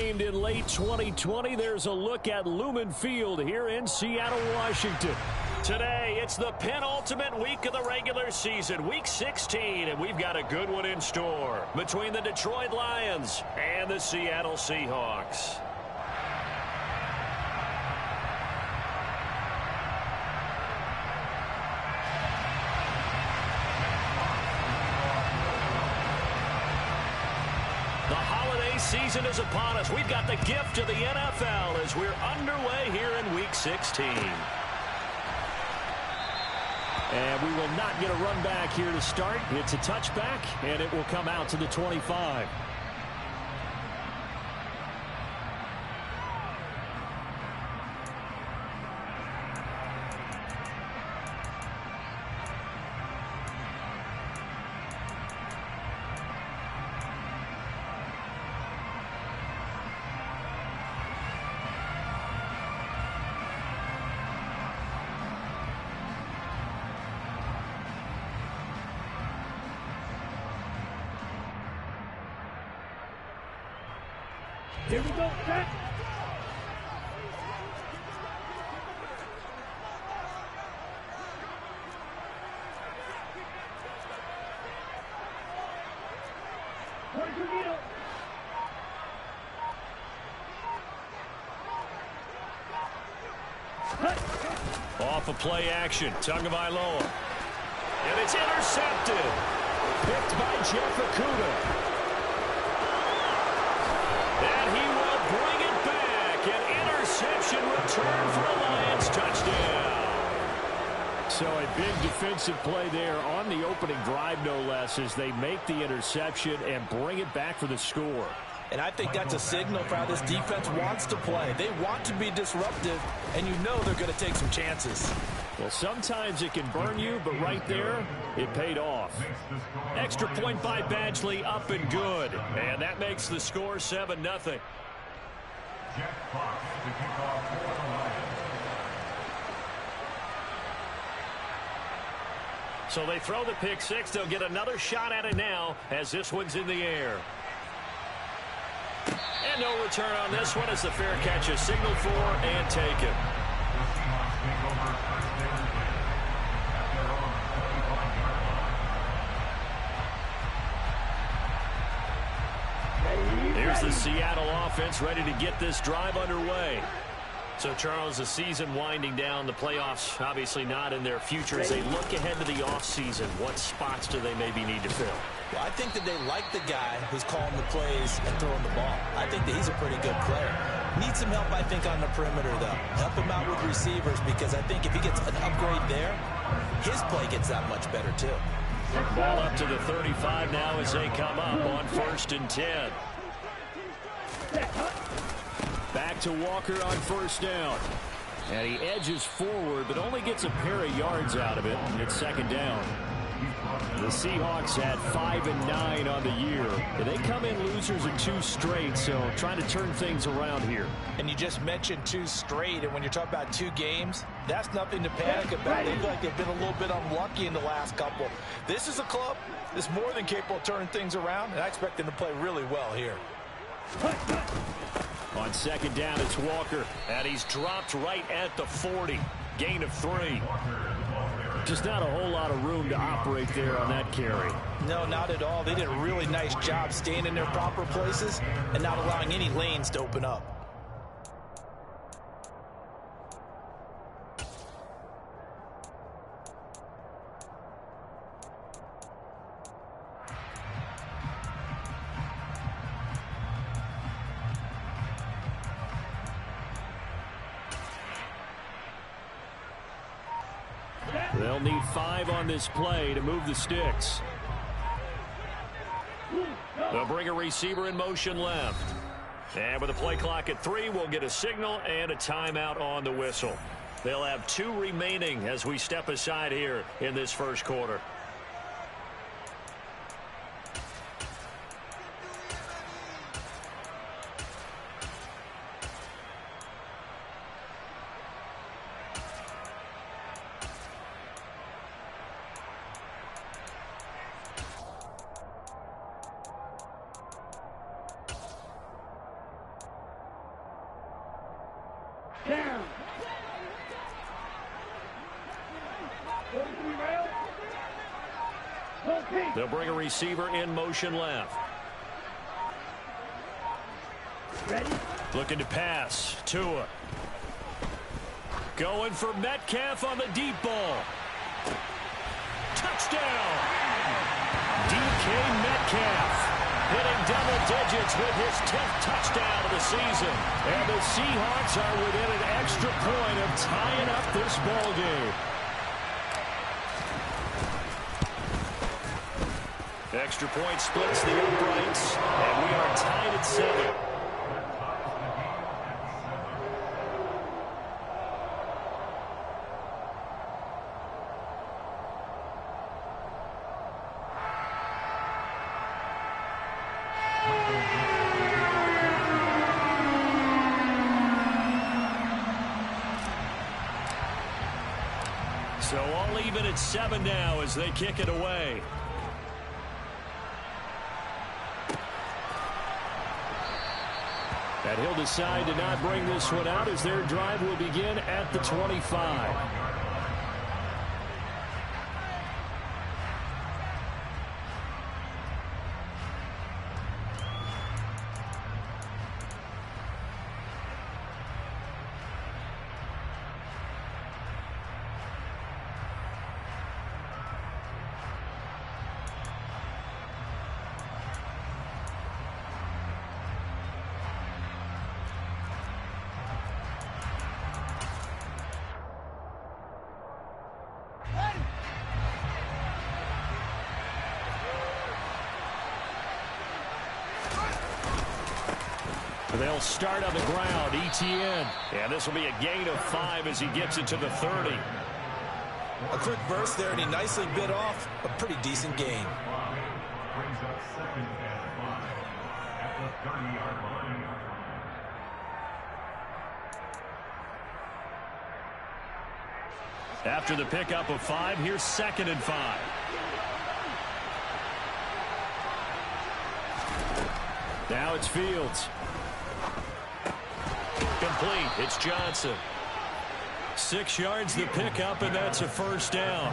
named in late 2020. There's a look at Lumen Field here in Seattle, Washington. Today, it's the penultimate week of the regular season, Week 16, and we've got a good one in store between the Detroit Lions and the Seattle Seahawks. Season is upon us. We've got the gift of the NFL as we're underway here in Week 16. And we will not get a run back here to start. It's a touchback, and it will come out to the 25. Here we go, set. Off of play action, Tagovailoa. And it's intercepted. Picked by Jeff Okudah. And he will bring it back. An interception return for a Lions touchdown. So a big defensive play there on the opening drive, no less, as they make the interception and bring it back for the score. And I think that's a signal for how this defense wants to play. They want to be disruptive, and you know they're going to take some chances. Well, sometimes it can burn you, but right there, it paid off. Extra point by Badgley, up and good. And that makes the score 7-0. So they throw the pick six. They'll get another shot at it now as this one's in the air. And no return on this one as the fair catch is signaled for and taken. Here's the Seattle offense ready to get this drive underway. So, Charles, the season winding down, the playoffs obviously not in their future. As they look ahead to the offseason, what spots do they maybe need to fill? Well, I think that they like the guy who's calling the plays and throwing the ball. I think that he's a pretty good player. Needs some help, I think, on the perimeter, though. Help him out with receivers, because I think if he gets an upgrade there, his play gets that much better, too. Ball up to the 35 now as they come up on 1st and 10. Back to Walker on 1st down. And he edges forward, but only gets a pair of yards out of it. It's 2nd down. The Seahawks at 5-9 on the year. They come in losers in 2 straight, so trying to turn things around here. And you just mentioned 2 straight, and when you're talking about 2 games, that's nothing to panic about. They feel like they've been a little bit unlucky in the last couple. This is a club that's more than capable of turning things around, and I expect them to play really well here. On 2nd down, it's Walker, and he's dropped right at the 40. Gain of 3. Just not a whole lot of room to operate there on that carry. No, not at all. They did a really nice job staying in their proper places and not allowing any lanes to open up. They'll need 5 on this play to move the sticks. They'll bring a receiver in motion left. And with the play clock at 3, we'll get a signal and a timeout on the whistle. They'll have 2 remaining as we step aside here in this first quarter. Down. They'll bring a receiver in motion left. Ready? Looking to pass. Tua. Going for Metcalf on the deep ball. Touchdown! DK Metcalf hitting double digits with his 10th touchdown of the season. And the Seahawks are within an extra point of tying up this ball game. Extra point splits the uprights, and we are tied at 7. So all even at 7 now as they kick it away. And he'll decide to not bring this one out as their drive will begin at the 25. They'll start on the ground. ETN. And this will be a gain of 5 as he gets it to the 30. A quick burst there, and he nicely bit off a pretty decent gain. After the pickup of 5, here's 2nd and 5. Now it's Fields. Complete. It's Johnson. 6 yards the pickup, and that's a first down.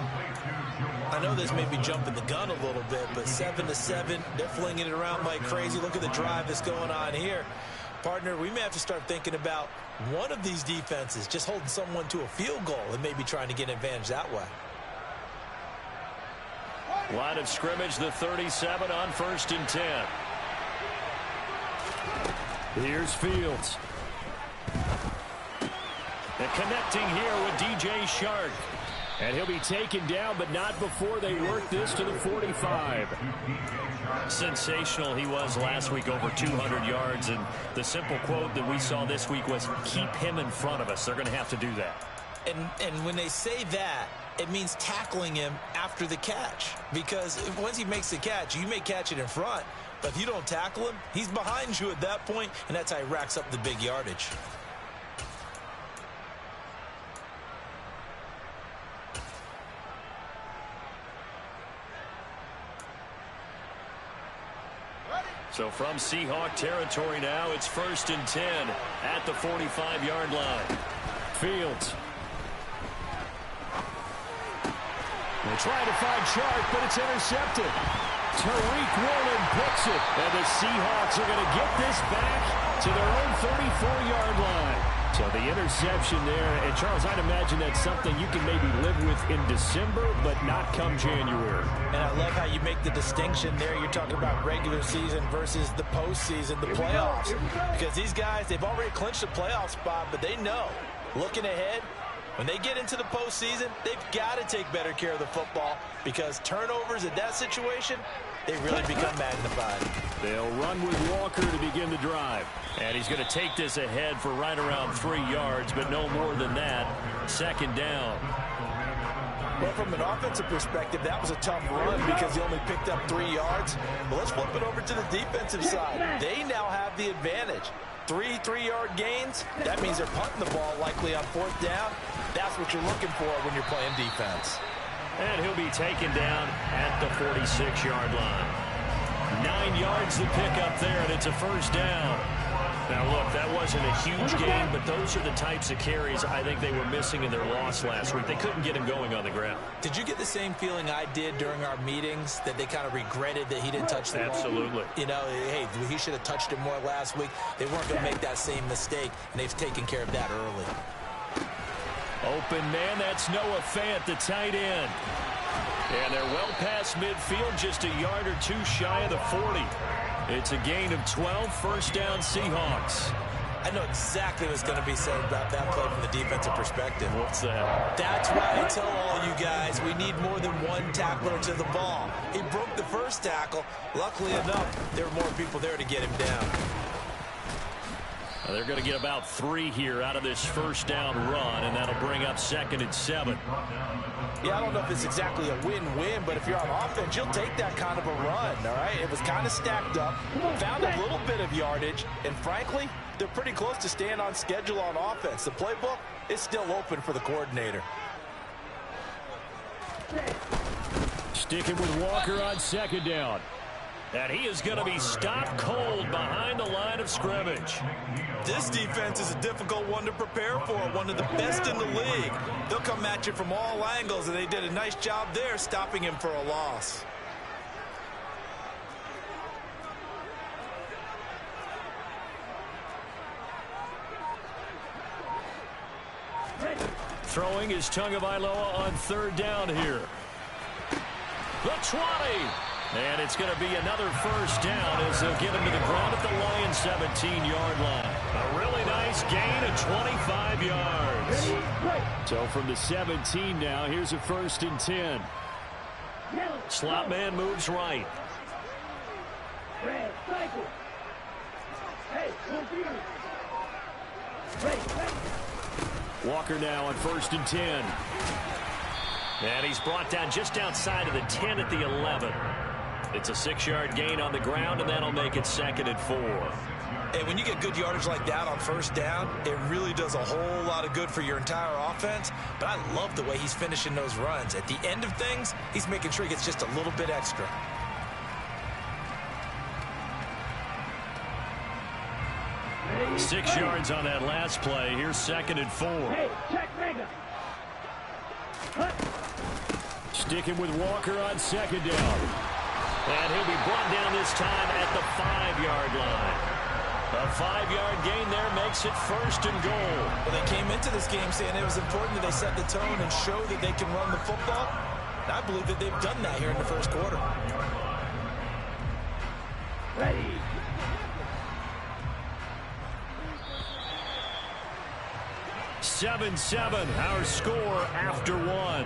I know this may be jumping the gun a little bit, but 7-7, they're flinging it around like crazy. Look at the drive that's going on here. Partner, we may have to start thinking about one of these defenses just holding someone to a field goal and maybe trying to get an advantage that way. Line of scrimmage, the 37 on 1st and 10. Here's Fields. And connecting here with DJ Shark. And he'll be taken down, but not before they work this to the 45. Sensational he was last week, over 200 yards. And the simple quote that we saw this week was, keep him in front of us. They're going to have to do that. And when they say that, it means tackling him after the catch. Because once he makes the catch, you may catch it in front. But if you don't tackle him, he's behind you at that point, and that's how he racks up the big yardage. So from Seahawk territory now, it's 1st and 10 at the 45-yard line. Fields. They're trying to find Sharp, but it's intercepted. Tariq Woolen picks it, and the Seahawks are going to get this back to their own 34-yard line. So the interception there, and Charles, I'd imagine that's something you can maybe live with in December, but not come January. And I love how you make the distinction there. You're talking about regular season versus the postseason, the playoffs. Because these guys, they've already clinched a playoff spot, but they know, looking ahead, when they get into the postseason, they've got to take better care of the football because turnovers in that situation, they really become magnified. They'll run with Walker to begin the drive. And he's going to take this ahead for right around 3 yards, but no more than that. 2nd down. Well, from an offensive perspective, that was a tough run because he only picked up 3 yards. But let's flip it over to the defensive side. They now have the advantage. 3 3-yard gains, that means they're punting the ball likely on 4th down. That's what you're looking for when you're playing defense. And he'll be taken down at the 46-yard line. 9 yards to pick up there, and it's a first down. Now, look, that wasn't a huge game, but those are the types of carries I think they were missing in their loss last week. They couldn't get him going on the ground. Did you get the same feeling I did during our meetings, that they kind of regretted that he didn't touch the ball? Absolutely. You know, hey, he should have touched it more last week. They weren't going to make that same mistake, and they've taken care of that early. Open man, that's Noah Fant, the tight end. And they're well past midfield, just a yard or two shy of the 40. It's a gain of 12, first down Seahawks. I know exactly what's going to be said about that play from the defensive perspective. What's that? That's why I tell all you guys we need more than one tackler to the ball. He broke the first tackle. Luckily enough, there were more people there to get him down. They're going to get about 3 here out of this first down run, and that'll bring up 2nd and 7. Yeah, I don't know if it's exactly a win-win, but if you're on offense, you'll take that kind of a run, all right? It was kind of stacked up, found a little bit of yardage, and frankly, they're pretty close to staying on schedule on offense. The playbook is still open for the coordinator. Sticking with Walker on 2nd down. And he is going to be stopped cold behind the line of scrimmage. This defense is a difficult one to prepare for, one of the best in the league. They'll come at you from all angles, and they did a nice job there stopping him for a loss. Throwing is Tagovailoa on 3rd down here. The 20. And it's going to be another first down as they'll get him to the ground at the Lions' 17-yard line. A really nice gain of 25 yards. So from the 17 now, here's a 1st and 10. Slot man moves right. Walker now on 1st and 10. And he's brought down just outside of the 10 at the 11. It's a 6-yard gain on the ground, and that'll make it 2nd and 4. Hey, when you get good yardage like that on first down, it really does a whole lot of good for your entire offense. But I love the way he's finishing those runs. At the end of things, he's making sure he gets just a little bit extra. Hey, 6 yards on that last play. Here's 2nd and 4. Hey, check Vega. Sticking with Walker on 2nd down. And he'll be brought down this time at the 5-yard line. A 5-yard gain there makes it 1st and goal. Well, they came into this game saying it was important that they set the tone and show that they can run the football. And I believe that they've done that here in the first quarter. Ready. Seven, our score after 1.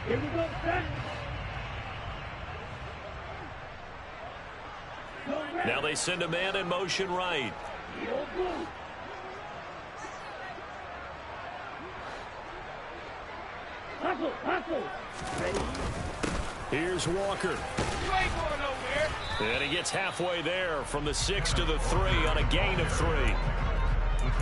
Here we go, set. Now they send a man in motion right. Here's Walker. You ain't going nowhere. And he gets halfway there from the 6 to the 3 on a gain of 3.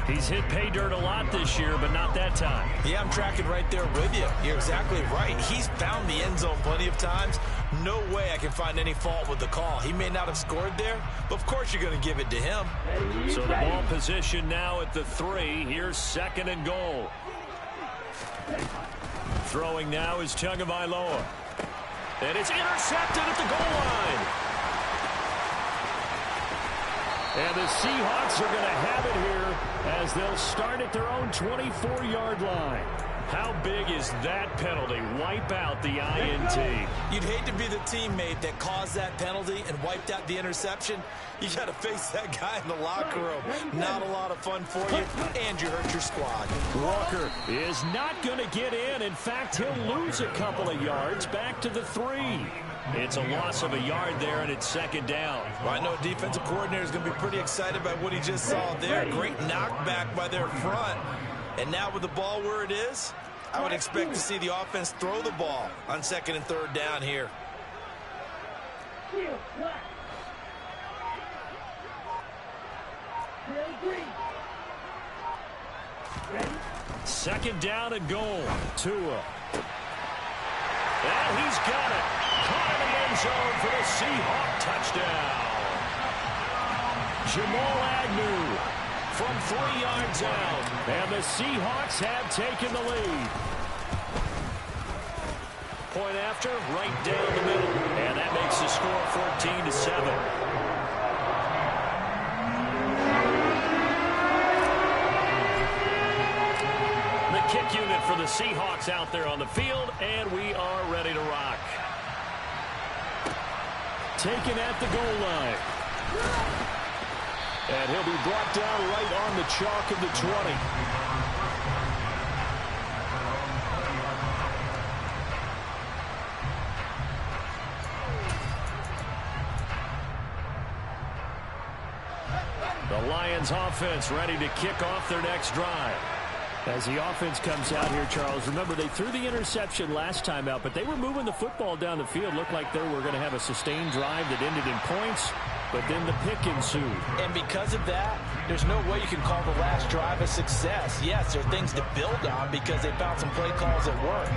He's hit pay dirt a lot this year, but not that time. Yeah, I'm tracking right there with you. You're exactly right. He's found the end zone plenty of times. No way I can find any fault with the call. He may not have scored there, but of course you're going to give it to him. So the ball position now at the 3. Here's 2nd and goal. Throwing now is Tagovailoa. And it's intercepted at the goal line. And the Seahawks are going to have it here as they'll start at their own 24-yard line. How big is that penalty? Wipe out the INT. You'd hate to be the teammate that caused that penalty and wiped out the interception. You got to face that guy in the locker room. Not a lot of fun for you, and you hurt your squad. Walker is not going to get in. In fact, he'll lose a couple of yards back to the 3. It's a loss of a yard there, and it's 2nd down. Well, I know defensive coordinator is going to be pretty excited by what he just saw there. Great knockback by their front. And now with the ball where it is, I would expect to see the offense throw the ball on 2nd and 3rd down here. Second down and goal. Tua. And he's got it. Caught in the end zone for the Seahawk touchdown. Jamal Agnew from 3 yards out. And the Seahawks have taken the lead. Point after, right down the middle. And that makes the score 14-7. Kick unit for the Seahawks out there on the field, and we are ready to rock. Taken at the goal line. And he'll be brought down right on the chalk of the 20. The Lions offense ready to kick off their next drive. As the offense comes out here, Charles, remember they threw the interception last time out, but they were moving the football down the field. Looked like they were going to have a sustained drive that ended in points, but then the pick ensued. And because of that, there's no way you can call the last drive a success. Yes, there are things to build on because they found some play calls that work.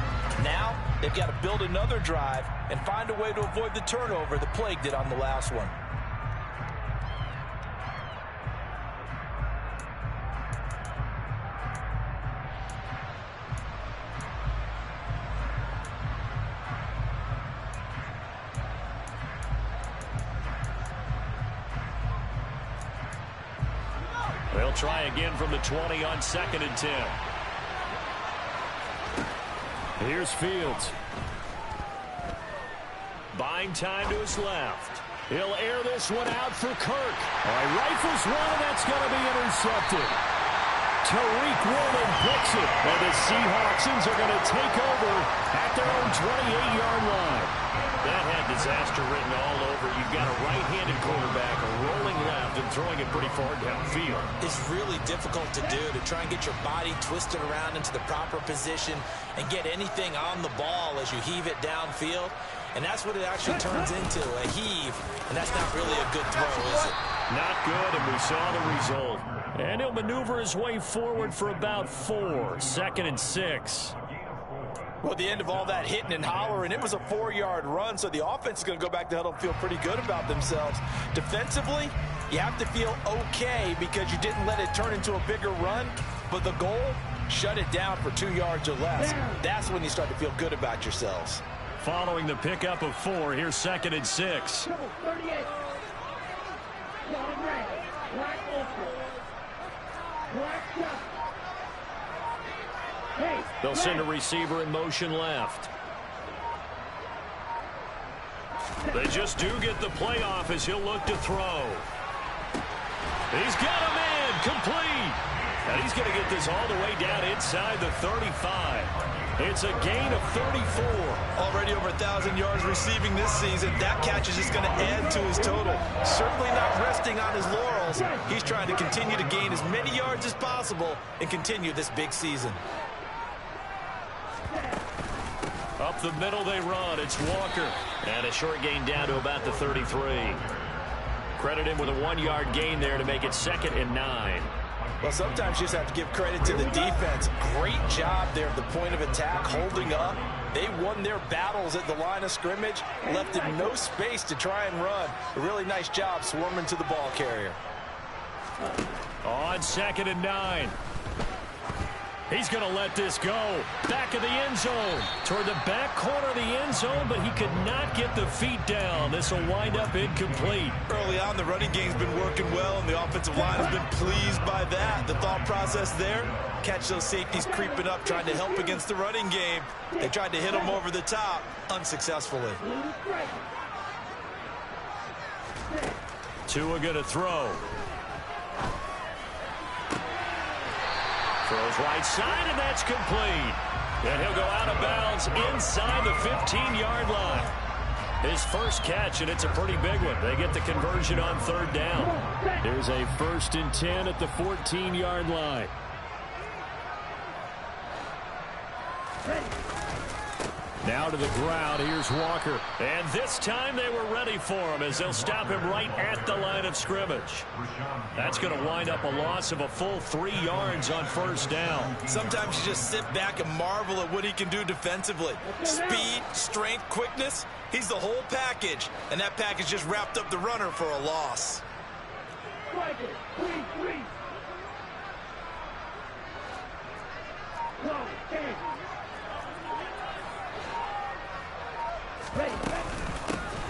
Now, they've got to build another drive and find a way to avoid the turnover the plague did on the last one. They'll try again from the 20 on 2nd and 10. Here's Fields. Buying time to his left. He'll air this one out for Kirk. All right, rifles one, and that's going to be intercepted. Tariq Woolen picks it, and the Seahawksans are going to take over at their own 28-yard line. That had disaster written all over. You've got a right-handed quarterback, a rolling left, and throwing it pretty far downfield. It's really difficult to do, to try and get your body twisted around into the proper position and get anything on the ball as you heave it downfield. And that's what it actually turns into, a heave. And that's not really a good throw, is it? Not good, and we saw the result. And he'll maneuver his way forward for about 4. 2nd and 6. Well, at the end of all that hitting and hollering, it was a 4-yard run, so the offense is going to go back to huddle and feel pretty good about themselves. Defensively, you have to feel okay because you didn't let it turn into a bigger run, but the goal, shut it down for 2 yards or less. That's when you start to feel good about yourselves. Following the pickup of 4, here's 2nd and 6. They'll send a receiver in motion left. They just do get the play off as he'll look to throw. He's got a man complete. And he's going to get this all the way down inside the 35. It's a gain of 34. Already over 1,000 yards receiving this season. That catch is just going to add to his total. Certainly not resting on his laurels. He's trying to continue to gain as many yards as possible and continue this big season. Up the middle they run. It's Walker. And a short gain down to about the 33. Credit him with a 1-yard gain there to make it 2nd and 9. Well, sometimes you just have to give credit to the defense. Great job there at the point of attack, holding up. They won their battles at the line of scrimmage, left him no space to try and run. A really nice job swarming to the ball carrier. On 2nd and 9. He's going to let this go. Back of the end zone. Toward the back corner of the end zone, but he could not get the feet down. This will wind up incomplete. Early on, the running game's been working well, and the offensive line has been pleased by that. The thought process there, catch those safeties creeping up, trying to help against the running game. They tried to hit him over the top, unsuccessfully. Tua going to throw. Throws right side, and that's complete. And he'll go out of bounds inside the 15-yard line. His first catch, and it's a pretty big one. They get the conversion on 3rd down. There's a 1st and 10 at the 14-yard line. Now to the ground. Here's Walker. And this time they were ready for him as they'll stop him right at the line of scrimmage. That's going to wind up a loss of a full 3 yards on first down. Sometimes you just sit back and marvel at what he can do defensively. Speed, strength, quickness. He's the whole package. And that package just wrapped up the runner for a loss.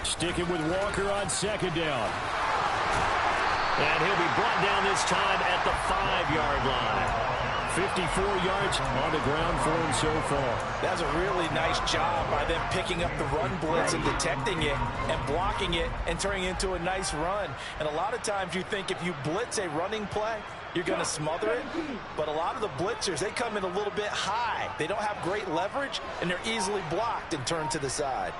Sticking with Walker on second down. And he'll be brought down this time at the 5-yard line. 54 yards on the ground for him so far. That's a really nice job by them picking up the run blitz and detecting it and blocking it and turning it into a nice run. And a lot of times you think if you blitz a running play, you're going to smother it. But a lot of the blitzers, they come in a little bit high. They don't have great leverage, and they're easily blocked and turned to the side.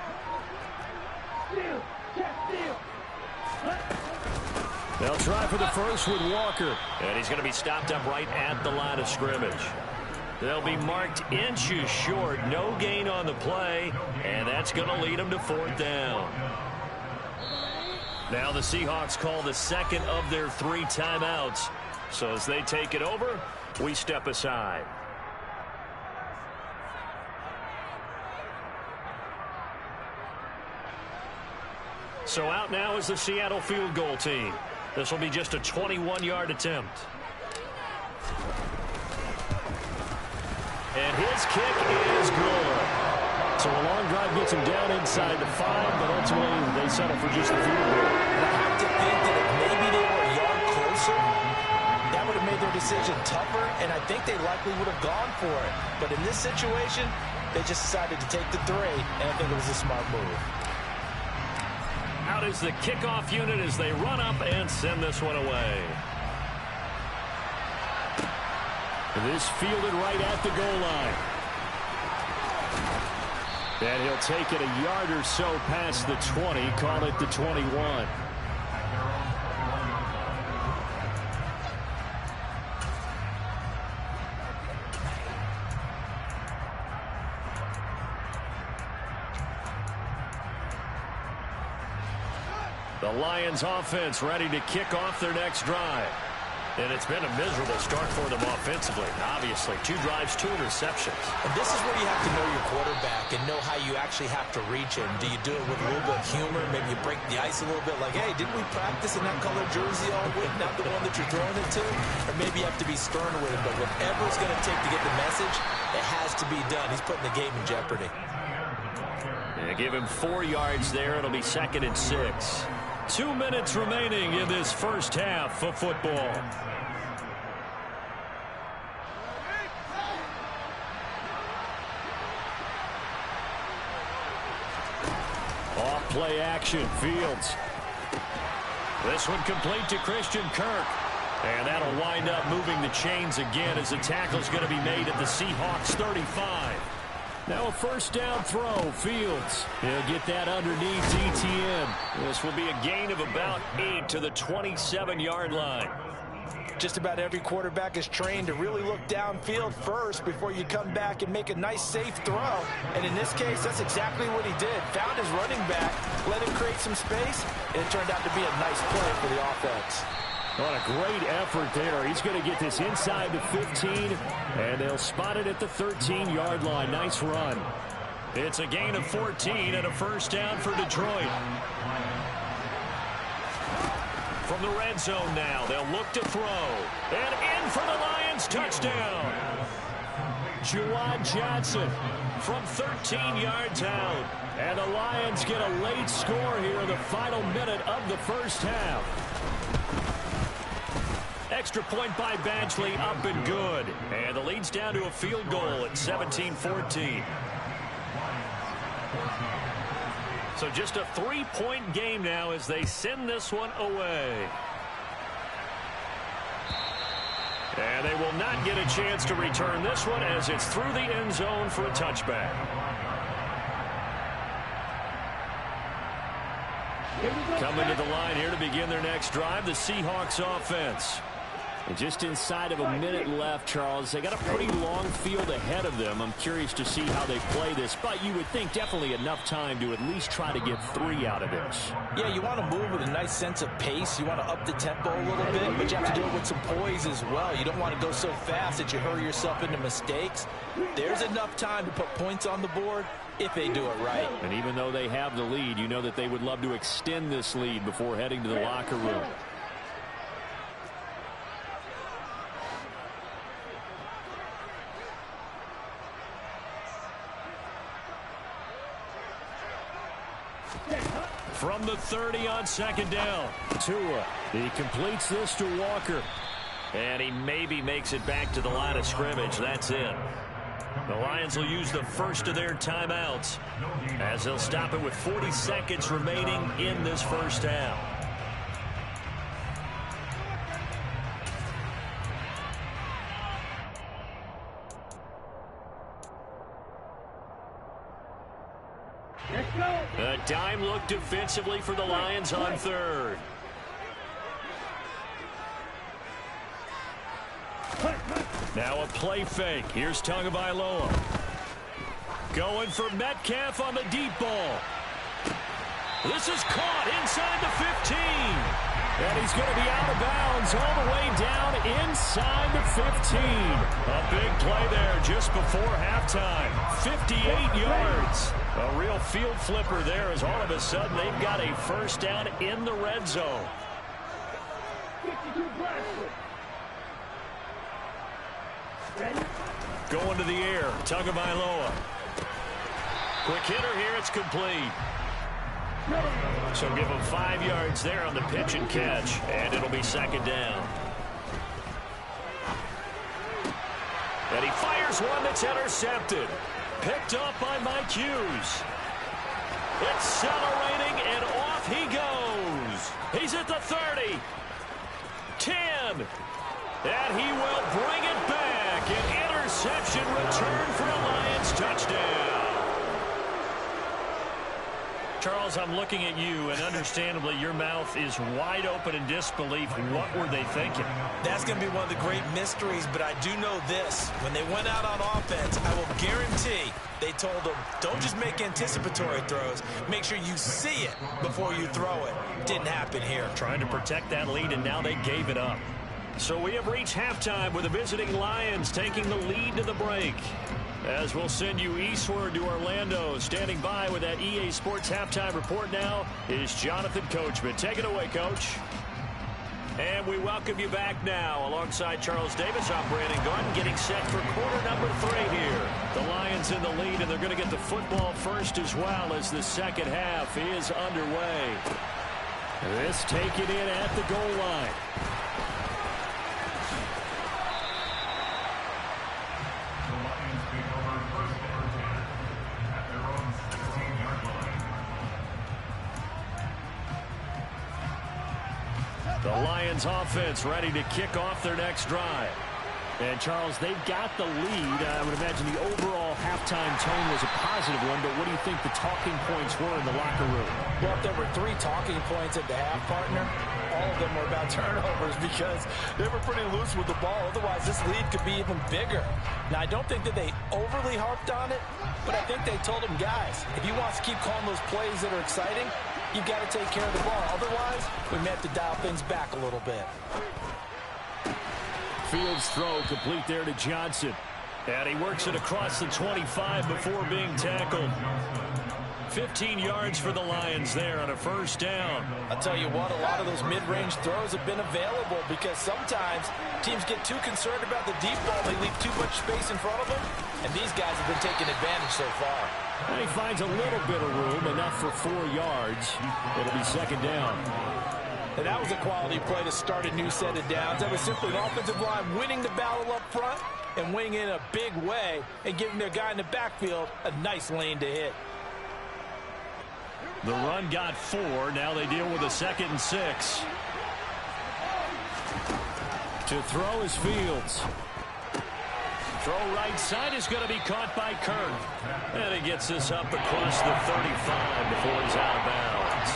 They'll try for the first with Walker. And he's going to be stopped up right at the line of scrimmage. They'll be marked inches short. No gain on the play. And that's going to lead them to 4th down. Now the Seahawks call the second of their 3 timeouts. So as they take it over, we step aside. So out now is the Seattle field goal team. This will be just a 21-yard attempt. And his kick is good. So a long drive gets him down inside the 5, but ultimately they settle for just a field goal. And I have to think that if maybe they were a yard closer, that would have made their decision tougher, and I think they likely would have gone for it. But in this situation, they just decided to take the 3, and I think it was a smart move. Out is the kickoff unit as they run up and send this one away. This fielded right at the goal line. And he'll take it a yard or so past the 20, call it the 21. The Lions offense ready to kick off their next drive. And it's been a miserable start for them offensively. Obviously, 2 drives, 2 interceptions. And this is where you have to know your quarterback and know how you actually have to reach him. Do you do it with a little bit of humor? Maybe you break the ice a little bit like, hey, didn't we practice in that color jersey all week, not the one that you're throwing it to? Or maybe you have to be stern with him. But whatever it's going to take to get the message, it has to be done. He's putting the game in jeopardy. Yeah, give him 4 yards there. It'll be 2nd and 6. 2 minutes remaining in this first half of football. Off play action, Fields. This one complete to Christian Kirk. And that'll wind up moving the chains again as the tackle's going to be made at the Seahawks 35. Now a first down throw, Fields. He'll get that underneath ETN. This will be a gain of about 8 to the 27-yard line. Just about every quarterback is trained to really look downfield first before you come back and make a nice, safe throw. And in this case, that's exactly what he did. Found his running back, let him create some space, and it turned out to be a nice play for the offense. What a great effort there. He's going to get this inside the 15, and they'll spot it at the 13-yard line. Nice run. It's a gain of 14 and a first down for Detroit. From the red zone now, they'll look to throw. And in for the Lions, touchdown. Juwan Johnson from 13 yards out. And the Lions get a late score here in the final minute of the first half. Extra point by Badgley, up and good. And the lead's down to a field goal at 17-14. So just a 3-point game now as they send this one away. And they will not get a chance to return this one as it's through the end zone for a touchback. Coming to the line here to begin their next drive, the Seahawks offense. And just inside of a minute left, Charles. They got a pretty long field ahead of them. I'm curious to see how they play this, but you would think definitely enough time to at least try to get 3 out of this. Yeah, you want to move with a nice sense of pace. You want to up the tempo a little bit, but you have to do it with some poise as well. You don't want to go so fast that you hurry yourself into mistakes. There's enough time to put points on the board if they do it right. And even though they have the lead, you know that they would love to extend this lead before heading to the locker room. From the 30 on second down, Tua. He completes this to Walker. And he maybe makes it back to the line of scrimmage. That's it. The Lions will use the first of their timeouts as they'll stop it with 40 seconds remaining in this first half. A dime look defensively for the Lions on third. Now a play fake. Here's Tagovailoa. Going for Metcalf on the deep ball. This is caught inside the 15. And he's going to be out of bounds all the way down inside the 15. A big play there just before halftime. 58 yards. A real field flipper there as all of a sudden they've got a first down in the red zone. Going to the air. Tagovailoa. Quick hitter here. It's complete. So give him 5 yards there on the pitch and catch. And it'll be second down. And he fires one that's intercepted. Picked up by Mike Hughes. Accelerating, and off he goes. He's at the 30. 10. And he will bring it back. An interception return for a Lions touchdown. Charles, I'm looking at you, and understandably your mouth is wide open in disbelief. What were they thinking? That's going to be one of the great mysteries, but I do know this. When they went out on offense, I will guarantee they told them, don't just make anticipatory throws. Make sure you see it before you throw it. Didn't happen here. Trying to protect that lead, and now they gave it up. So we have reached halftime with the visiting Lions taking the lead to the break. As we'll send you eastward to Orlando. Standing by with that EA Sports halftime report now is Jonathan Coachman. Take it away, Coach. And we welcome you back now alongside Charles Davis. I'm Brandon Garden getting set for quarter number 3 here. The Lions in the lead, and they're going to get the football first as well as the second half is underway. This taken in at the goal line. The Lions offense ready to kick off their next drive. And, Charles, they've got the lead. I would imagine the overall halftime tone was a positive one, but what do you think the talking points were in the locker room? Well, if there were 3 talking points at the half, partner, all of them were about turnovers because they were pretty loose with the ball. Otherwise, this lead could be even bigger. Now, I don't think that they overly harped on it, but I think they told them, guys, if you want to keep calling those plays that are exciting, you've got to take care of the ball. Otherwise, we may have to dial things back a little bit. Fields throw complete there to Johnson. And he works it across the 25 before being tackled. 15 yards for the Lions there on a first down. I'll tell you what, a lot of those mid-range throws have been available because sometimes teams get too concerned about the deep ball. They leave too much space in front of them, and these guys have been taking advantage so far. And he finds a little bit of room, enough for 4 yards. It'll be second down. And that was a quality play to start a new set of downs. That was simply an offensive line winning the battle up front and winning in a big way and giving their guy in the backfield a nice lane to hit. The run got 4. Now they deal with a 2nd and 6. To throw is Fields. Throw right side is going to be caught by Kirk. And he gets this up across the 35 before he's out of bounds.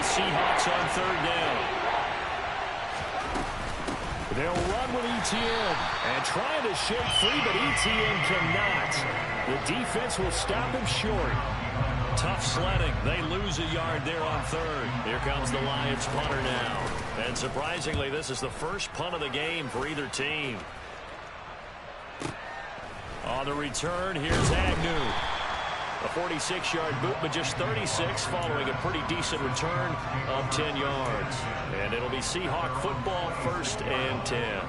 the Seahawks on third down. They'll run with Etienne and trying to shake free, but Etienne cannot. The defense will stop him short. Tough sledding. They lose a yard there on third. Here comes the Lions punter now. And surprisingly, this is the first punt of the game for either team. On the return, here's Agnew. A 46-yard boot, but just 36 following a pretty decent return of 10 yards. And it'll be Seahawk football, 1st and 10.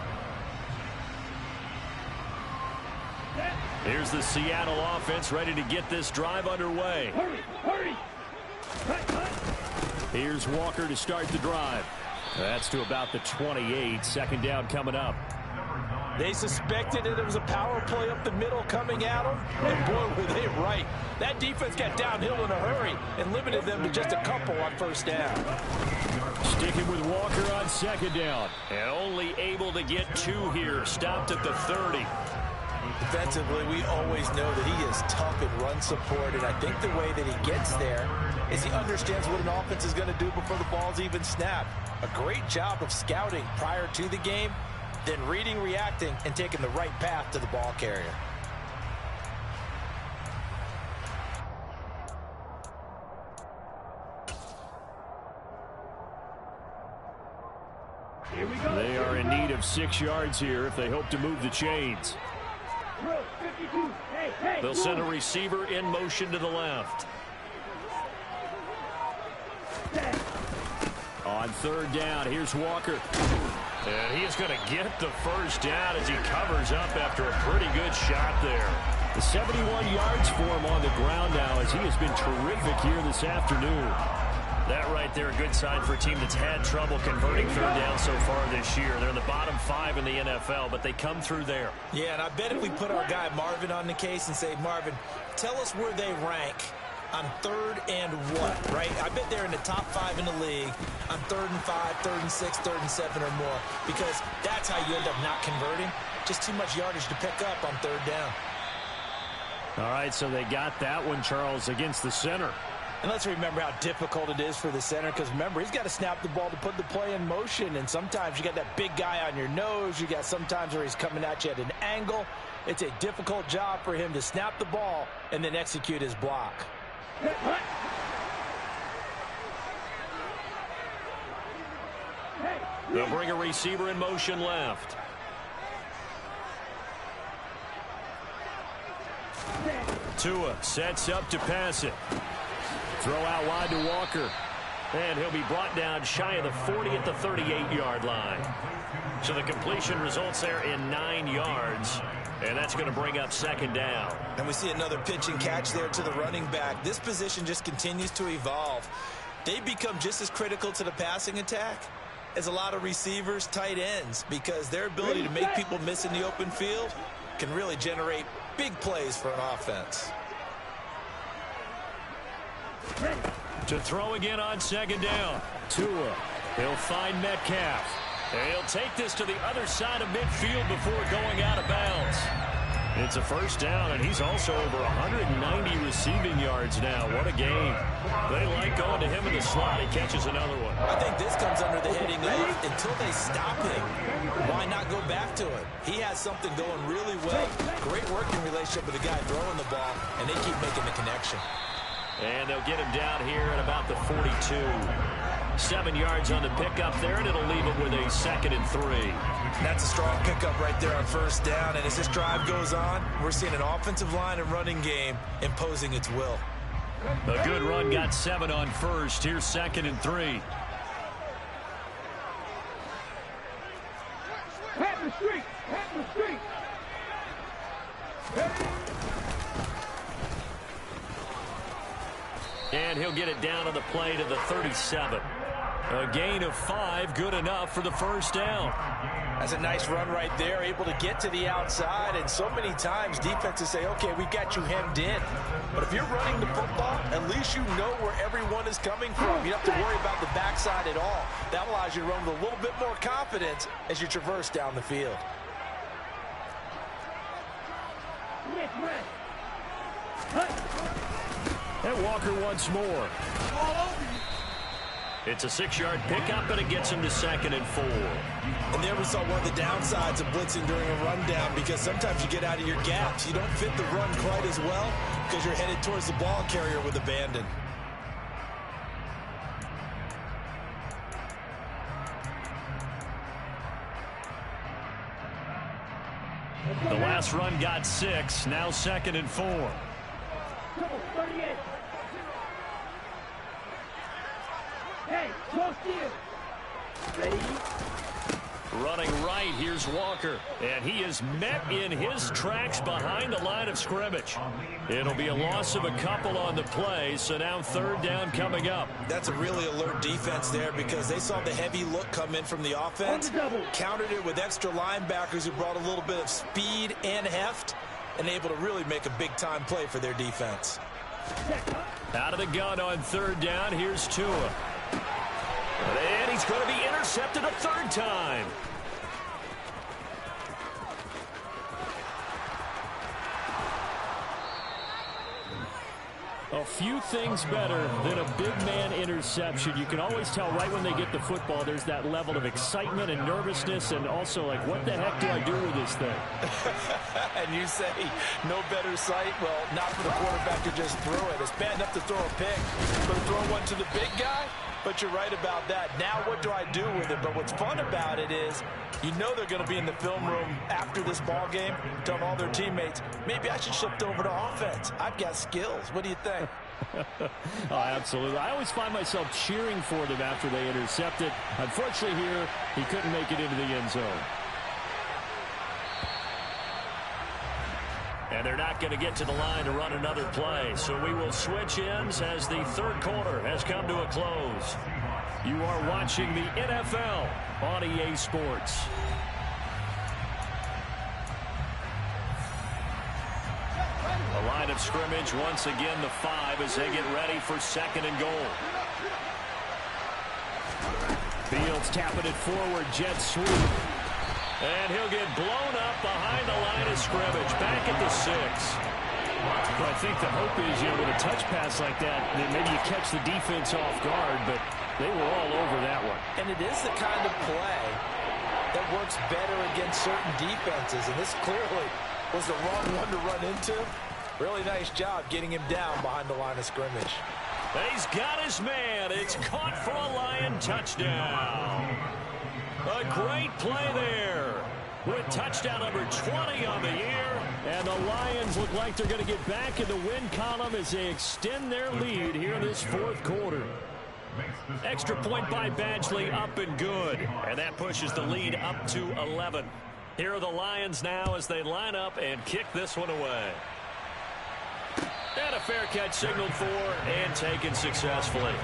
Here's the Seattle offense ready to get this drive underway. Hurry! Here's Walker to start the drive. That's to about the 28. 2nd down coming up. They suspected that it was a power play up the middle coming at them, and boy, were they right. That defense got downhill in a hurry and limited them to just a couple on 1st down. Sticking with Walker on 2nd down, and only able to get 2 here. Stopped at the 30. Defensively, we always know that he is tough in run support, and I think the way that he gets there is he understands what an offense is going to do before the ball's even snapped. A great job of scouting prior to the game, then reading, reacting, and taking the right path to the ball carrier. Here we go. They are in need of 6 yards here if they hope to move the chains. 52. Hey, They'll send a receiver in motion to the left. On 3rd down, here's Walker. And he is going to get the 1st down as he covers up after a pretty good shot there. The 71 yards for him on the ground now as he has been terrific here this afternoon. That right there, a good sign for a team that's had trouble converting 3rd down so far this year. They're in the bottom 5 in the NFL, but they come through there. Yeah, and I bet if we put our guy Marvin on the case and say, Marvin, tell us where they rank on 3rd and what, right? I bet they're in the top 5 in the league on 3rd and 5, 3rd and 6, 3rd and 7 or more, because that's how you end up not converting. Just too much yardage to pick up on 3rd down. All right, so they got that one, Charles, against the center. And let's remember how difficult it is for the center, because remember, he's got to snap the ball to put the play in motion, and sometimes you got that big guy on your nose. You got sometimes where he's coming at you at an angle. It's a difficult job for him to snap the ball and then execute his block. They'll bring a receiver in motion left. Tua sets up to pass it. Throw out wide to Walker. And he'll be brought down shy of the 40 at the 38-yard line. So the completion results there in 9 yards. And that's going to bring up 2nd down. And we see another pitch and catch there to the running back. This position just continues to evolve. They become just as critical to the passing attack as a lot of receivers, tight ends, because their ability to make people miss in the open field can really generate big plays for an offense. To throw again on 2nd down. Tua. He'll find Metcalf. And he'll take this to the other side of midfield before going out of bounds. It's a 1st down, and he's also over 190 receiving yards now. What a game. They like going to him in the slot. He catches another one. I think this comes under the heading of, until they stop him, why not go back to it? He has something going really well. Great working relationship with the guy throwing the ball, and they keep making the connection. And they'll get him down here at about the 42. 7 yards on the pickup there, and it'll leave him with a 2nd and 3. That's a strong pickup right there on 1st down. And as this drive goes on, we're seeing an offensive line and running game imposing its will. A good run got 7 on 1st. Here's 2nd and 3. Pat the street! And he'll get it down on the play to the 37. A gain of 5, good enough for the 1st down. That's a nice run right there, able to get to the outside. And so many times defenses say, okay, we've got you hemmed in. But if you're running the football, at least you know where everyone is coming from. You don't have to worry about the backside at all. That allows you to run with a little bit more confidence as you traverse down the field. And Walker once more. It's a 6-yard pickup, and it gets him to 2nd and 4. And there we saw one of the downsides of blitzing during a rundown, because sometimes you get out of your gaps. You don't fit the run quite as well because you're headed towards the ball carrier with abandon. The last run got 6. Now 2nd and 4. 38. Hey, close to you. Ready? Running right, here's Walker. And he is met in his tracks behind the line of scrimmage. It'll be a loss of a couple on the play, so now 3rd down coming up. That's a really alert defense there, because they saw the heavy look come in from the offense, countered it with extra linebackers who brought a little bit of speed and heft, and able to really make a big-time play for their defense. Out of the gun on 3rd down, here's Tua. And he's going to be intercepted a 3rd time. A few things better than a big man interception. You can always tell right when they get the football, there's that level of excitement and nervousness, and also like, what the heck do I do with this thing? And you say, no better sight? Well, not for the quarterback to just throw it. It's bad enough to throw a pick, but to throw one to the big guy? But you're right about that. Now what do I do with it? But what's fun about it is, you know they're going to be in the film room after this ball game, telling all their teammates, maybe I should shift over to offense. I've got skills. What do you think? Oh, absolutely. I always find myself cheering for them after they intercept it. Unfortunately here, he couldn't make it into the end zone. And they're not going to get to the line to run another play. So we will switch ends as the 3rd quarter has come to a close. You are watching the NFL on EA Sports. The line of scrimmage, once again, the 5 as they get ready for 2nd and goal. Fields tapping it forward, jet sweep. And he'll get blown up behind the line of scrimmage, back at the 6. Well, I think the hope is, with a touch pass like that maybe you catch the defense off guard, but they were all over that one. And it is the kind of play that works better against certain defenses, and this clearly was the wrong one to run into. Really nice job getting him down behind the line of scrimmage. He's got his man. It's caught for a Lion touchdown. A great play there. With touchdown number 20 on the year. And the Lions look like they're going to get back in the win column as they extend their lead here in this 4th quarter. Extra point by Badgley, up and good. And that pushes the lead up to 11. Here are the Lions now as they line up and kick this one away. And a fair catch signaled for and taken successfully.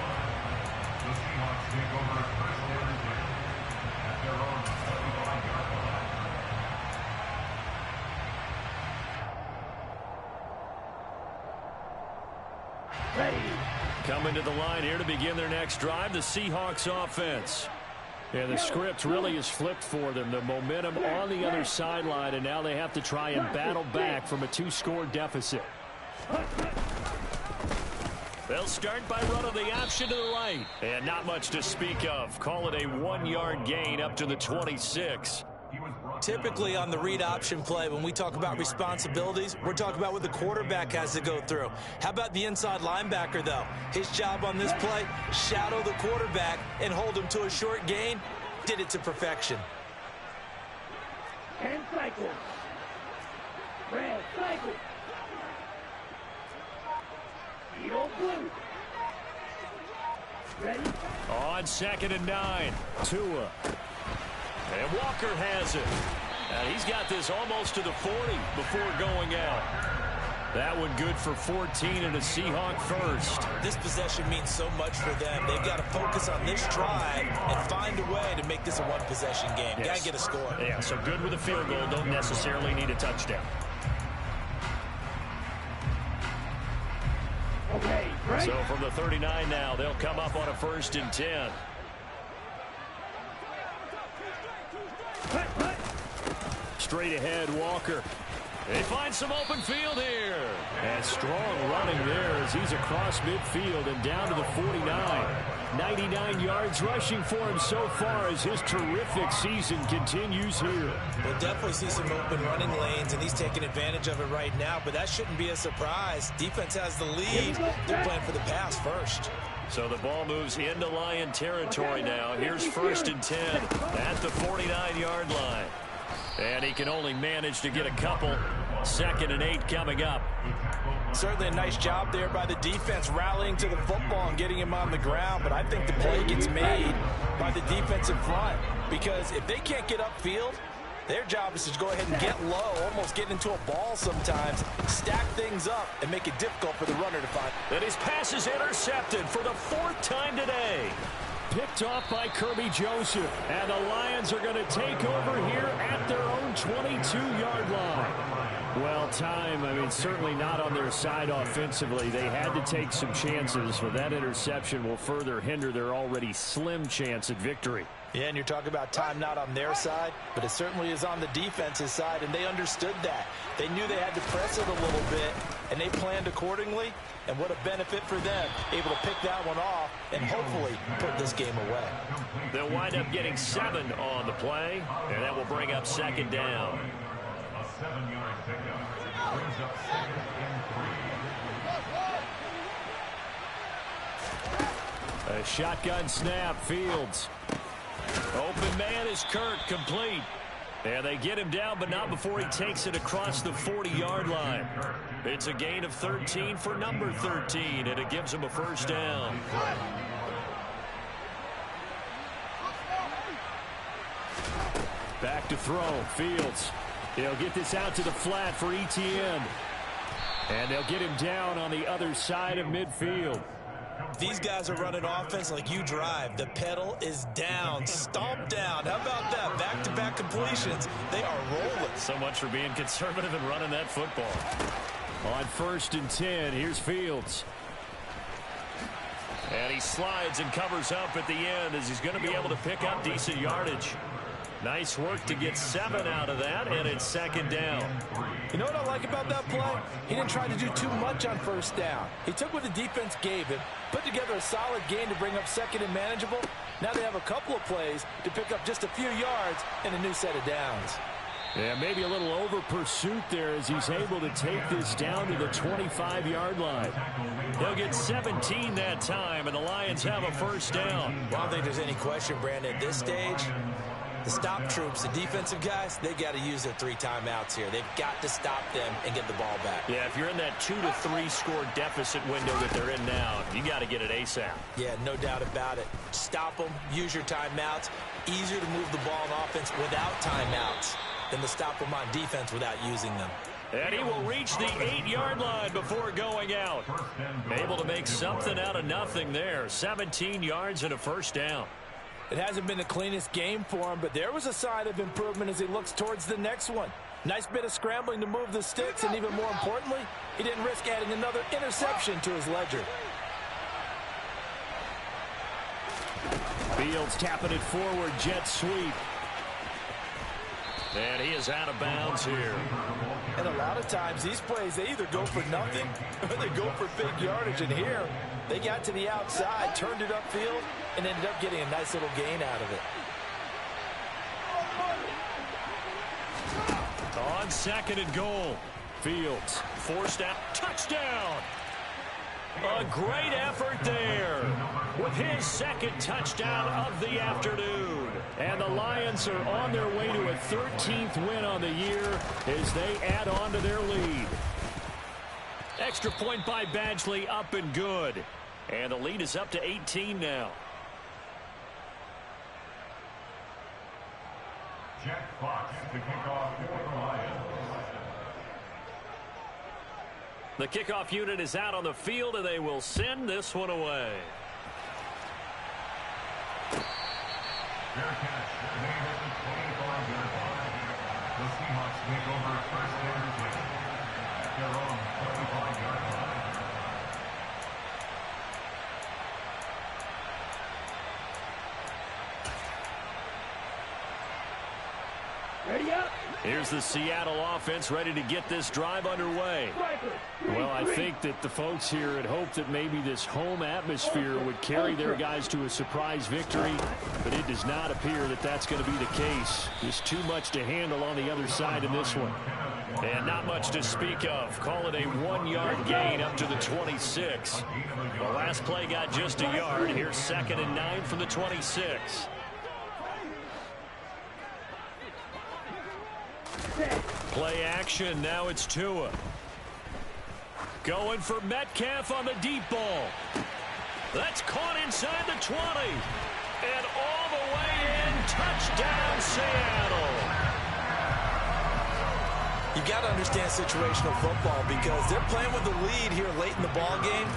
Coming to the line here to begin their next drive, the Seahawks offense. And the script really is flipped for them. The momentum on the other sideline, and now they have to try and battle back from a 2-score deficit. They'll start by running the option to the right. And not much to speak of. Call it a 1-yard gain up to the 26. Typically on the read option play, when we talk about responsibilities, we're talking about what the quarterback has to go through. How about the inside linebacker, though? His job on this play, shadow the quarterback and hold him to a short gain. Did it to perfection. 10 cycles. Red cycle. Yellow blue. Ready? On 2nd and 9. Tua. And Walker has it. And he's got this almost to the 40 before going out. That one good for 14 and a Seahawk first. This possession means so much for them. They've got to focus on this drive and find a way to make this a one-possession game. Yes. Got to get a score. Yeah, so good with a field goal. Don't necessarily need a touchdown. Okay, right. So from the 39 now, they'll come up on a 1st and 10. Straight ahead, Walker. They find some open field here. Yeah, strong running there as he's across midfield and down to the 49. 99 yards rushing for him so far as his terrific season continues here. We'll definitely see some open running lanes, and he's taking advantage of it right now, but that shouldn't be a surprise. Defense has the lead. They're playing for the pass first. So the ball moves into Lion territory now. Here's 1st and 10 at the 49-yard line. And he can only manage to get a couple. 2nd and 8 coming up. Certainly a nice job there by the defense rallying to the football and getting him on the ground, but I think the play gets made by the defensive front because if they can't get upfield, their job is to go ahead and get low, almost get into a ball sometimes, stack things up, and make it difficult for the runner to find. And his pass is intercepted for the 4th time today. Picked off by Kirby Joseph. And the Lions are going to take over here at their own 22-yard line. Well, certainly not on their side offensively. They had to take some chances, but that interception will further hinder their already slim chance at victory. Yeah, and you're talking about time not on their side, but it certainly is on the defense's side, and they understood that. They knew they had to press it a little bit, and they planned accordingly, and what a benefit for them, able to pick that one off and hopefully put this game away. They'll wind up getting 7 on the play, and that will bring up 2nd down. A 7-yard pickup brings up 2nd and 3. A shotgun snap, Fields. Open man is Kirk, complete. And they get him down, but not before he takes it across the 40-yard line. It's a gain of 13 for number 13, and it gives him a 1st down. Back to throw, Fields. He'll get this out to the flat for Etienne. And they'll get him down on the other side of midfield. These guys are running offense like you drive. The pedal is down, stomped down. How about that? Back-to-back completions. They are rolling. So much for being conservative and running that football. On 1st and 10, here's Fields. And he slides and covers up at the end as he's going to be able to pick up decent yardage. Nice work to get 7 out of that, and it's 2nd down. You know what I like about that play? He didn't try to do too much on 1st down. He took what the defense gave him, put together a solid gain to bring up 2nd and manageable. Now they have a couple of plays to pick up just a few yards and a new set of downs. Yeah, maybe a little over pursuit there as he's able to take this down to the 25-yard line. They'll get 17 that time, and the Lions have a 1st down. I don't think there's any question, Brandon, at this stage. The stop troops, the defensive guys, they got to use their 3 timeouts here. They've got to stop them and get the ball back. Yeah, if you're in that 2 to 3 score deficit window that they're in now, you got to get it ASAP. Yeah, no doubt about it. Stop them, use your timeouts. Easier to move the ball on offense without timeouts than to stop them on defense without using them. And he will reach the 8-yard line before going out. Able to make something out of nothing there. 17 yards and a 1st down. It hasn't been the cleanest game for him, but there was a sign of improvement as he looks towards the next one. Nice bit of scrambling to move the sticks, and even more importantly, he didn't risk adding another interception to his ledger. Fields tapping it forward, jet sweep. And he is out of bounds here. And a lot of times, these plays, they either go for nothing or they go for big yardage. And here, they got to the outside, turned it upfield, and ended up getting a nice little gain out of it. On 2nd and goal, Fields forced out, touchdown. A great effort there with his 2nd touchdown of the afternoon. And the Lions are on their way to a 13th win on the year as they add on to their lead. Extra point by Badgley, up and good. And the lead is up to 18 now. Jack Fox to kick off for the Lions. The kickoff unit is out on the field, and they will send this one away. Fair catch. Made at the 25-yard line. The Seahawks take over 1st and 10 at their own 25-yard line. Ready up. Here's the Seattle offense ready to get this drive underway. Well, I think that the folks here had hoped that maybe this home atmosphere would carry their guys to a surprise victory, but it does not appear that that's going to be the case. Just too much to handle on the other side in this one. And not much to speak of. Call it a 1-yard gain up to the 26. The last play got just a yard. Here's 2nd and 9 from the 26. Play action. Now it's Tua. Going for Metcalf on the deep ball. That's caught inside the 20. And all the way in. Touchdown, Seattle. You got to understand situational football because they're playing with the lead here late in the ball game.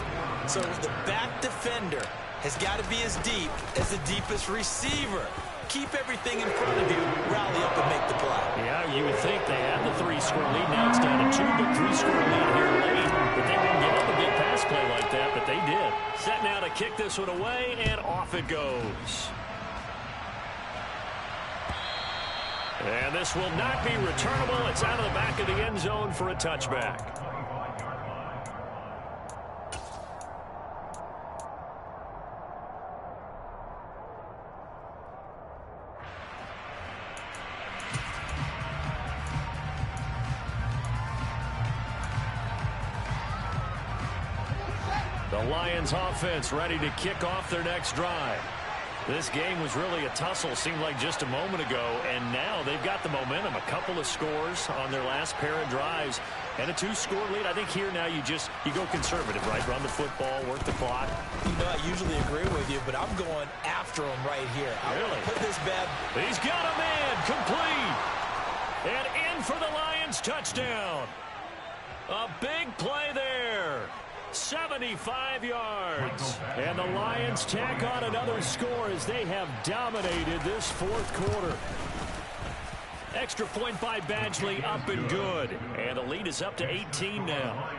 So the back defender has got to be as deep as the deepest receiver. Keep everything in front of you, rally up and make the play. Yeah, you would think they had the 3-score lead. Now it's down to 2, but 3-score lead here late. But they didn't give up a big pass play like that, but they did. Set now to kick this one away, and off it goes. And this will not be returnable. It's out of the back of the end zone for a touchback. The Lions offense ready to kick off their next drive. This game was really a tussle, seemed like just a moment ago, and now they've got the momentum. A couple of scores on their last pair of drives and a 2-score lead. I think here now you go conservative, right? Run the football, work the clock. You know, I usually agree with you, but I'm going after him right here. I want to put this bad. He's got a man, complete. And in for the Lions touchdown. A big play there. 75 yards. And the Lions tack on another score as they have dominated this fourth quarter. Extra point by Badgley, up and good. And the lead is up to 18 now.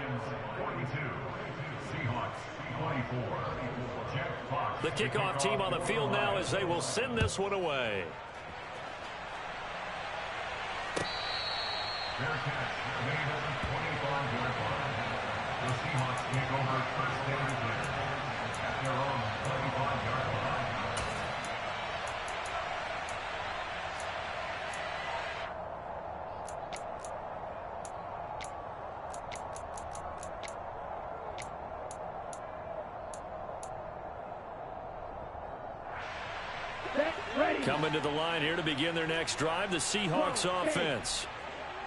The kickoff team on the field now as they will send this one away. Fair catch. Made at the 25-yard line. The Seahawks take over first down and 10 at their own 25-yard line. Coming to the line here to begin their next drive, the Seahawks offense.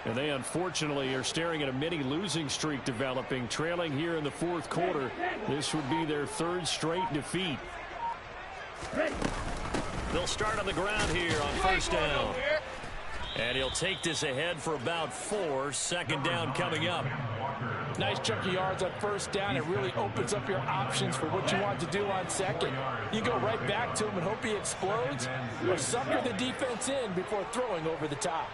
And they unfortunately are staring at a mini losing streak developing, trailing here in the fourth quarter. This would be their 3rd straight defeat. They'll start on the ground here on first down. And he'll take this ahead for about 4. 2nd down coming up. Nice chunk of yards on first down. It really opens up your options for what you want to do on second. You go right back to him and hope he explodes, or sucker the defense in before throwing over the top.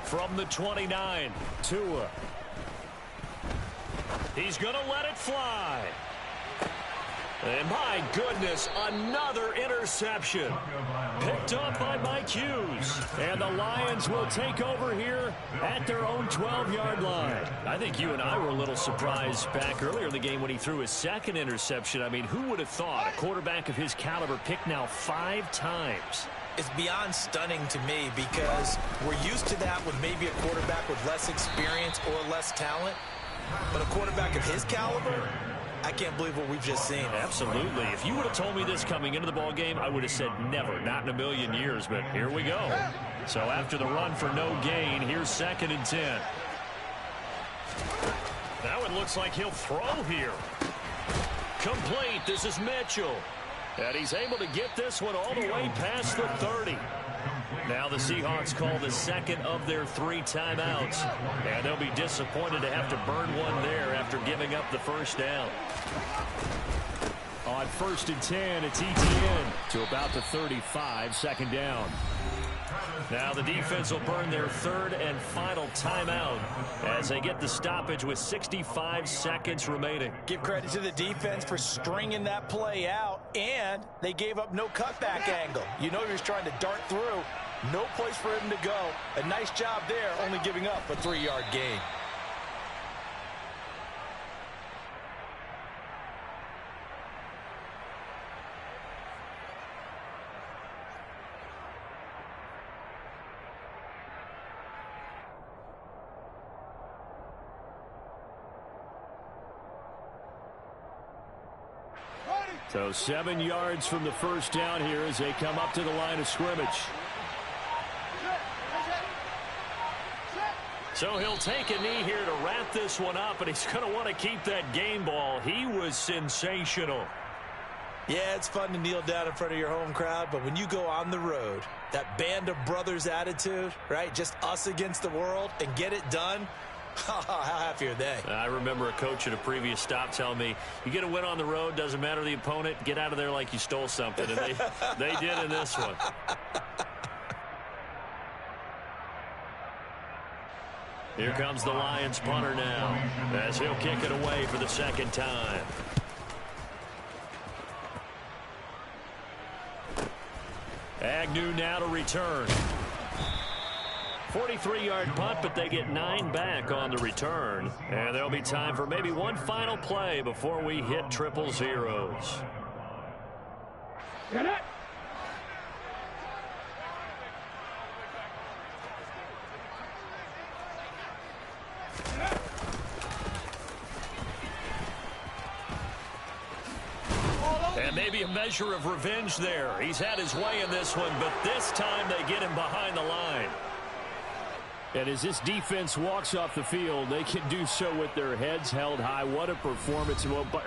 From the 29, Tua. He's going to let it fly. And my goodness, another interception. Picked up by Mike Hughes. And the Lions will take over here at their own 12-yard line. I think you and I were a little surprised back earlier in the game when he threw his 2nd interception. I mean, who would have thought a quarterback of his caliber picked now 5 times? It's beyond stunning to me because we're used to that with maybe a quarterback with less experience or less talent. But a quarterback of his caliber, I can't believe what we've just seen. Absolutely. If you would have told me this coming into the ball game, I would have said never, not in a million years. But here we go. So after the run for no gain, here's 2nd and 10. Now it looks like he'll throw here. Complete. This is Mitchell. And he's able to get this one all the way past the 30. Now the Seahawks call the 2nd of their 3 timeouts. And they'll be disappointed to have to burn one there after giving up the first down. On 1st and 10, it's ETN to about the 35, 2nd down. Now the defense will burn their third and final timeout as they get the stoppage with 65 seconds remaining. Give credit to the defense for stringing that play out, and they gave up no cutback angle. You know he was trying to dart through. No place for him to go. A nice job there, only giving up a 3-yard gain. So 7 yards from the first down here as they come up to the line of scrimmage. So he'll take a knee here to wrap this one up, and he's going to want to keep that game ball. He was sensational. Yeah, it's fun to kneel down in front of your home crowd, but when you go on the road, that band of brothers attitude, right, just us against the world, and get it done, how happy are they? I remember a coach at a previous stop telling me, you get a win on the road, doesn't matter the opponent, get out of there like you stole something. And they did in this one. Here comes the Lions punter now as he'll kick it away for the second time. Agnew now to return. 43-yard punt, but they get 9 back on the return. And there'll be time for maybe one final play before we hit triple zeros. Get it. And maybe a measure of revenge there. He's had his way in this one, but this time they get him behind the line. And as this defense walks off the field, they can do so with their heads held high. What a performance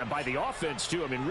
by the offense, too. I mean,